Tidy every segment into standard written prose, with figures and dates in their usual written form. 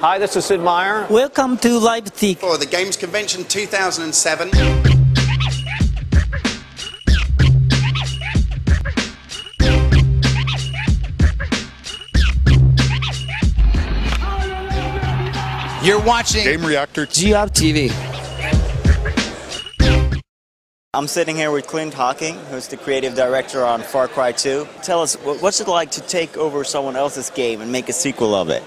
Hi, this is Sid Meier. Welcome to Leipzig. For the Games Convention 2007. You're watching Gamereactor TV. I'm sitting here with Clint Hawking, who's the creative director on Far Cry 2. Tell us, what's it like to take over someone else's game and make a sequel of it?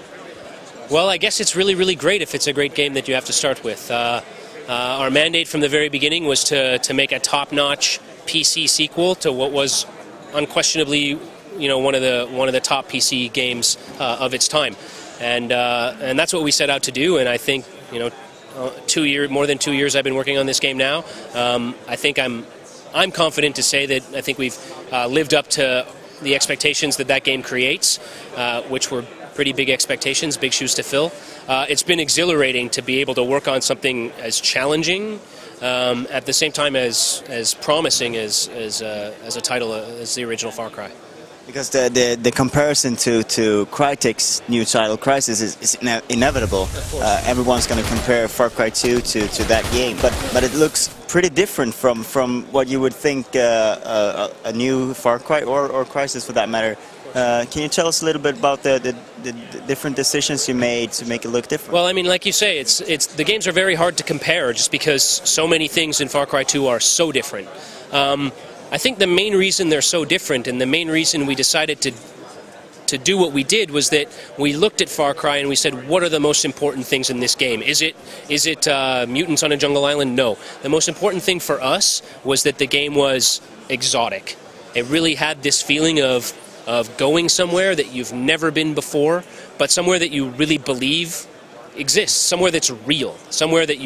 Well, I guess it's really, really great if it's a great game that you have to start with. Our mandate from the very beginning was to make a top-notch PC sequel to what was unquestionably, one of the top PC games of its time, and that's what we set out to do. And I think, more than 2 years I've been working on this game now. I think I'm confident to say that I think we've lived up to the expectations that game creates, which were pretty big expectations, big shoes to fill. It's been exhilarating to be able to work on something as challenging, at the same time as promising as a title as the original Far Cry. Because the comparison to Crytek's new title, Crysis, is inevitable. Everyone's going to compare Far Cry 2 to that game, but it looks pretty different from what you would think a new Far Cry or Crysis for that matter. Can you tell us a little bit about the different decisions you made to make it look different? Well, I mean, like you say, the games are very hard to compare just because so many things in Far Cry 2 are so different. I think the main reason they're so different, and the main reason we decided to do what we did, was that we looked at Far Cry and we said, what are the most important things in this game? Is it mutants on a jungle island? No. The most important thing for us was that the game was exotic. It really had this feeling of going somewhere that you've never been before, but somewhere that you really believe exists, somewhere that's real, somewhere that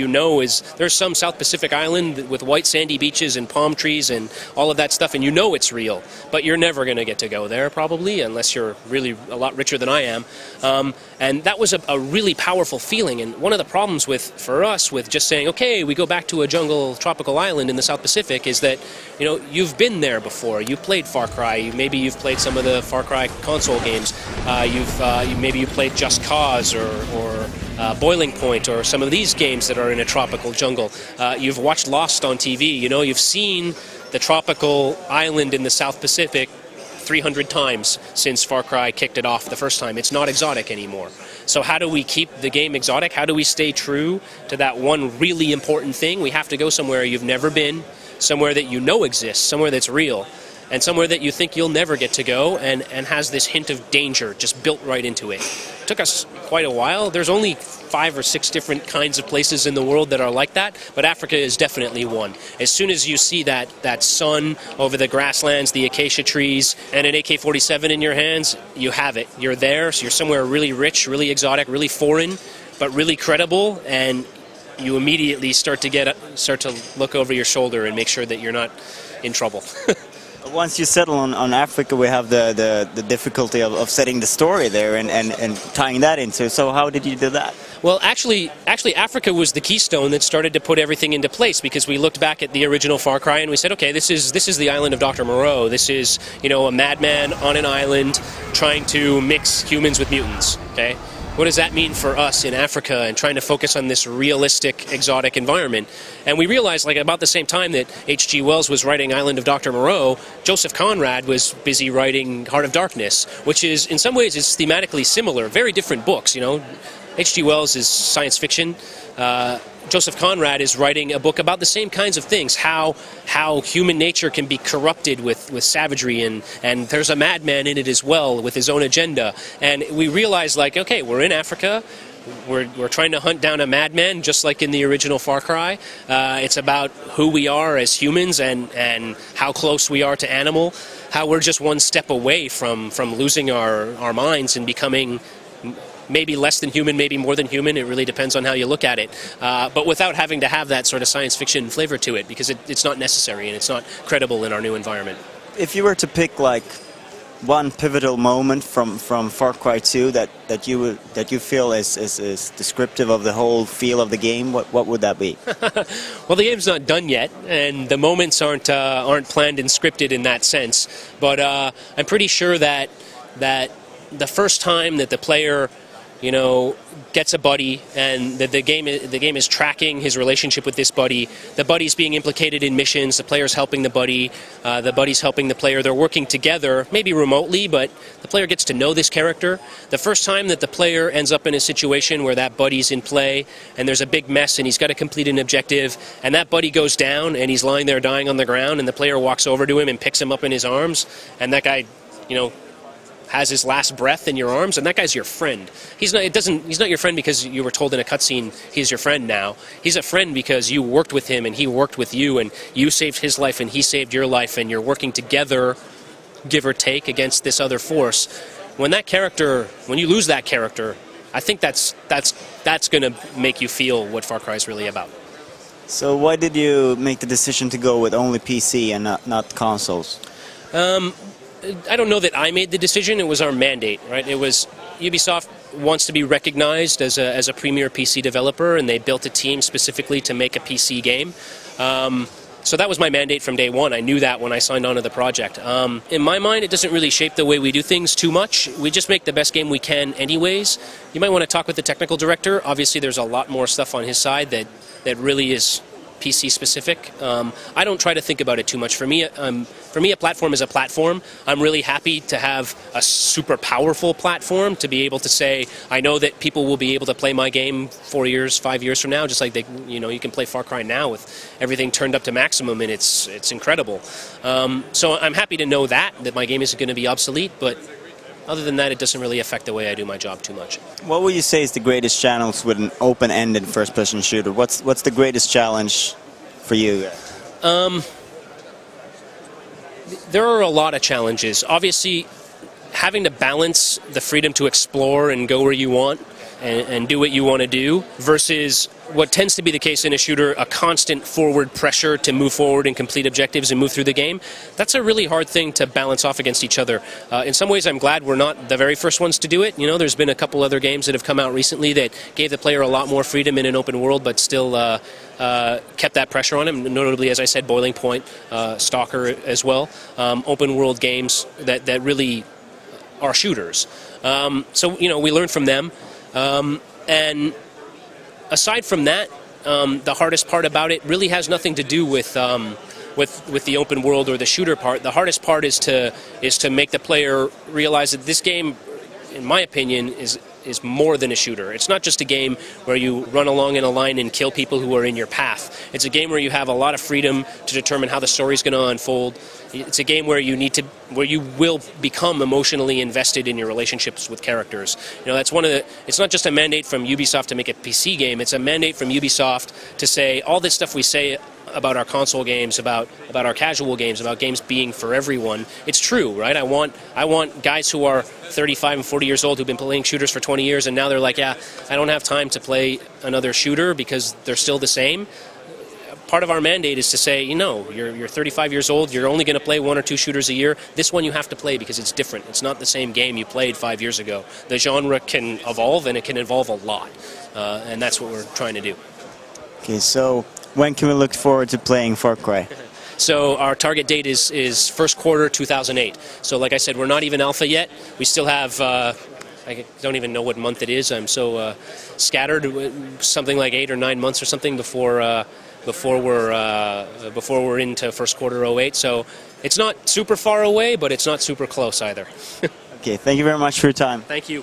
there's some South Pacific island with white sandy beaches and palm trees and all of that stuff, and it's real, but you're never going to get to go there probably unless you're really a lot richer than I am. And that was a really powerful feeling. And one of the problems for us with just saying, okay, we go back to a jungle tropical island in the South Pacific is that you've been there before. You played Far Cry. Maybe you've played some of the Far Cry console games. Maybe you played Just Cause or Boiling Point or some of these games that are in a tropical jungle. You've watched Lost on TV. You've seen the tropical island in the South Pacific 300 times since Far Cry kicked it off the first time. It's not exotic anymore. So how do we keep the game exotic? How do we stay true to that one really important thing? We have to go somewhere you've never been, somewhere that exists, somewhere that's real, and somewhere that you think you'll never get to go and has this hint of danger just built right into it. It took us quite a while. There's only 5 or 6 different kinds of places in the world that are like that, but Africa is definitely one. As soon as you see that sun over the grasslands, the acacia trees, and an AK-47 in your hands, you have it. You're there, so you're somewhere really rich, really exotic, really foreign, but really credible, and you immediately start to look over your shoulder and make sure that you're not in trouble. Once you settle on Africa, we have the difficulty of setting the story there and tying that into. So how did you do that? Well, actually, Africa was the keystone that started to put everything into place, because we looked back at the original Far Cry and we said, okay, this is the island of Dr. Moreau. This is a madman on an island trying to mix humans with mutants. Okay. What does that mean for us in Africa and trying to focus on this realistic, exotic environment? And we realized, about the same time that H.G. Wells was writing Island of Dr. Moreau, Joseph Conrad was busy writing Heart of Darkness, which is, in some ways, is thematically similar. Very different books, H.G. Wells is science fiction. Joseph Conrad is writing a book about the same kinds of things, how human nature can be corrupted with savagery, and there's a madman in it as well with his own agenda. And we realized, okay, we're in Africa, we're trying to hunt down a madman, just like in the original Far Cry. It's about who we are as humans and how close we are to animal, how we're just one step away from losing our minds and becoming maybe less than human, maybe more than human. It really depends on how you look at it. But without having to have that sort of science fiction flavor to it, because it's not necessary and it's not credible in our new environment. If you were to pick one pivotal moment from Far Cry 2 that you feel is descriptive of the whole feel of the game, what would that be? Well, the game's not done yet, and the moments aren't planned and scripted in that sense. But I'm pretty sure that the first time that the player you know, gets a buddy, and the game is tracking his relationship with this buddy. The buddy's being implicated in missions. The player's helping the buddy's helping the player. They're working together, maybe remotely, but the player gets to know this character. The first time that the player ends up in a situation where that buddy's in play, and there's a big mess, and he's got to complete an objective, and that buddy goes down, and he's lying there dying on the ground, and the player walks over to him and picks him up in his arms, and that guy, you know, has his last breath in your arms, and that guy's your friend. He's not your friend because you were told in a cutscene he's your friend now. He's a friend because you worked with him and he worked with you, and you saved his life and he saved your life, and you're working together, give or take, against this other force. When you lose that character, I think that's going to make you feel what Far Cry is really about. So why did you make the decision to go with only PC and not consoles? I don't know that I made the decision. It was our mandate, right? It was Ubisoft wants to be recognized as a premier PC developer, and they built a team specifically to make a PC game. So that was my mandate from day one. I knew that when I signed on to the project. In my mind, it doesn't really shape the way we do things too much. We just make the best game we can anyways. You might want to talk with the technical director. Obviously, there's a lot more stuff on his side that really is PC specific. I don't try to think about it too much. For me, a platform is a platform. I'm really happy to have a super powerful platform to be able to say, I know that people will be able to play my game 4 years, 5 years from now, just like you can play Far Cry now with everything turned up to maximum, and it's incredible. So I'm happy to know that my game isn't going to be obsolete, but other than that, it doesn't really affect the way I do my job too much. What would you say is the greatest challenge with an open-ended first-person shooter? What's the greatest challenge for you? There are a lot of challenges. Obviously, having to balance the freedom to explore and go where you want and do what you want to do versus what tends to be the case in a shooter, a constant forward pressure to move forward and complete objectives and move through the game. That's a really hard thing to balance off against each other. In some ways, I'm glad we're not the very first ones to do it. You know, there's been a couple other games that have come out recently that gave the player a lot more freedom in an open world, but still kept that pressure on him. Notably, as I said, Boiling Point, Stalker as well. Open world games that really are shooters. So, you know, we learn from them. And aside from that, the hardest part about it really has nothing to do with the open world or the shooter part. The hardest part is to make the player realize that this game, in my opinion, is more than a shooter. It's not just a game where you run along in a line and kill people who are in your path. It's a game where you have a lot of freedom to determine how the story's going to unfold. It's a game where you will become emotionally invested in your relationships with characters. You know, that's one of the. It's not just a mandate from Ubisoft to make a PC game. It's a mandate from Ubisoft to say all this stuff we say about our console games, about our casual games, about games being for everyone. It's true, right? I want guys who are 35 and 40 years old who've been playing shooters for 20 years, and now they're like, yeah, I don't have time to play another shooter because they're still the same. Part of our mandate is to say, you know, you're 35 years old, you're only going to play 1 or 2 shooters a year. This one you have to play because it's different. It's not the same game you played 5 years ago. The genre can evolve, and it can evolve a lot, and that's what we're trying to do. Okay, so when can we look forward to playing Far Cry? So our target date is first quarter 2008. So like I said, we're not even alpha yet. We still have, I don't even know what month it is. I'm so scattered, something like 8 or 9 months or something before we're into first quarter 08. So it's not super far away, but it's not super close either. Okay, thank you very much for your time. Thank you.